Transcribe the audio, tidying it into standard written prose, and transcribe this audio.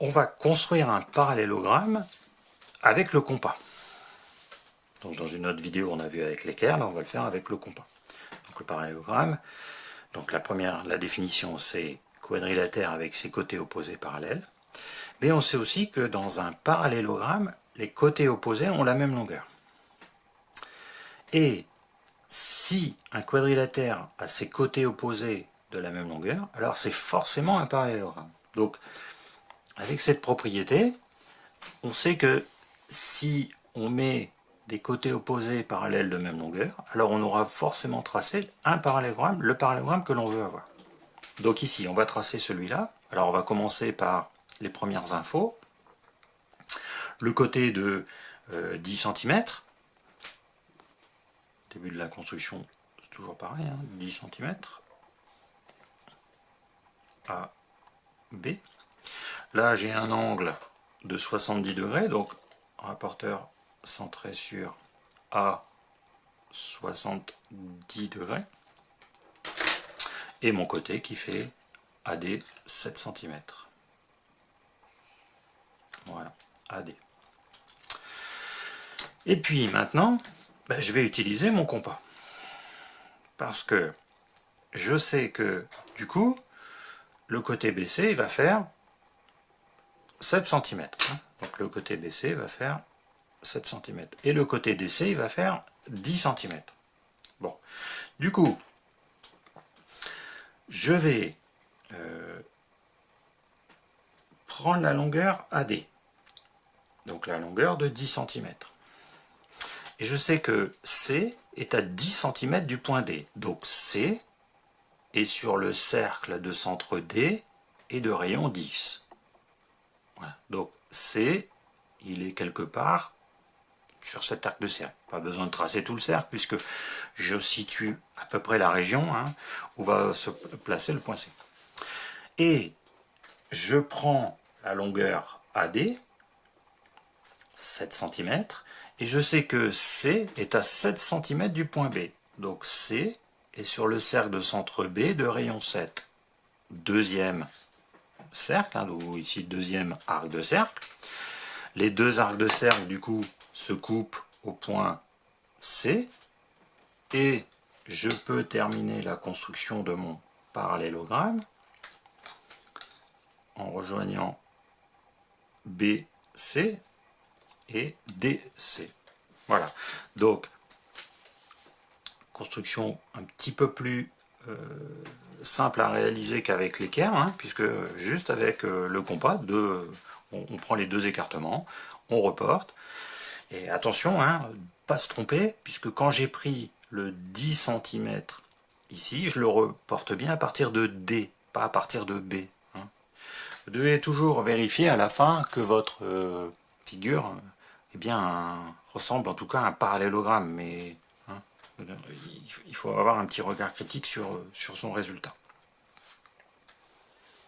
on va construire un parallélogramme avec le compas. Donc dans une autre vidéo on a vu avec l'équerre, là on va le faire avec le compas. Donc le parallélogramme, donc la définition c'est quadrilatère avec ses côtés opposés parallèles. Mais on sait aussi que dans un parallélogramme, les côtés opposés ont la même longueur. Et si un quadrilatère a ses côtés opposés de la même longueur, alors c'est forcément un parallélogramme. Donc avec cette propriété, on sait que si on met des côtés opposés parallèles de même longueur, alors on aura forcément tracé un parallélogramme, le parallélogramme que l'on veut avoir. Donc ici, on va tracer celui-là. Alors on va commencer par les premières infos. Le côté de 10 cm. Début de la construction, c'est toujours pareil, hein, 10 cm. A, B. Là, j'ai un angle de 70 degrés, donc rapporteur centré sur A, 70 degrés. Et mon côté qui fait AD 7 cm. Voilà, AD. Et puis maintenant, je vais utiliser mon compas. Parce que je sais que, du coup, le côté BC il va faire 7 cm. Donc le côté BC va faire 7 cm. Et le côté DC il va faire 10 cm. Bon, du coup, je vais prendre la longueur AD. Donc la longueur de 10 cm. Et je sais que C est à 10 cm du point D. Donc C est sur le cercle de centre D et de rayon 10. Voilà. Donc C, il est quelque part sur cet arc de cercle. Pas besoin de tracer tout le cercle puisque je situe à peu près la région où va se placer le point C. Et je prends la longueur AD, 7 cm, et je sais que C est à 7 cm du point B. Donc C est sur le cercle de centre B de rayon 7. Deuxième cercle, ou ici deuxième arc de cercle. Les deux arcs de cercle du coup se coupent au point C. Et je peux terminer la construction de mon parallélogramme en rejoignant BC et DC. Voilà. Donc, construction un petit peu plus simple à réaliser qu'avec l'équerre, puisque juste avec le compas, on prend les deux écartements, on reporte. Et attention, pas se tromper, puisque quand j'ai pris le 10 cm ici, je le reporte bien à partir de D, pas à partir de B. Vous devez toujours vérifier à la fin que votre figure ressemble en tout cas à un parallélogramme, mais il faut avoir un petit regard critique sur son résultat.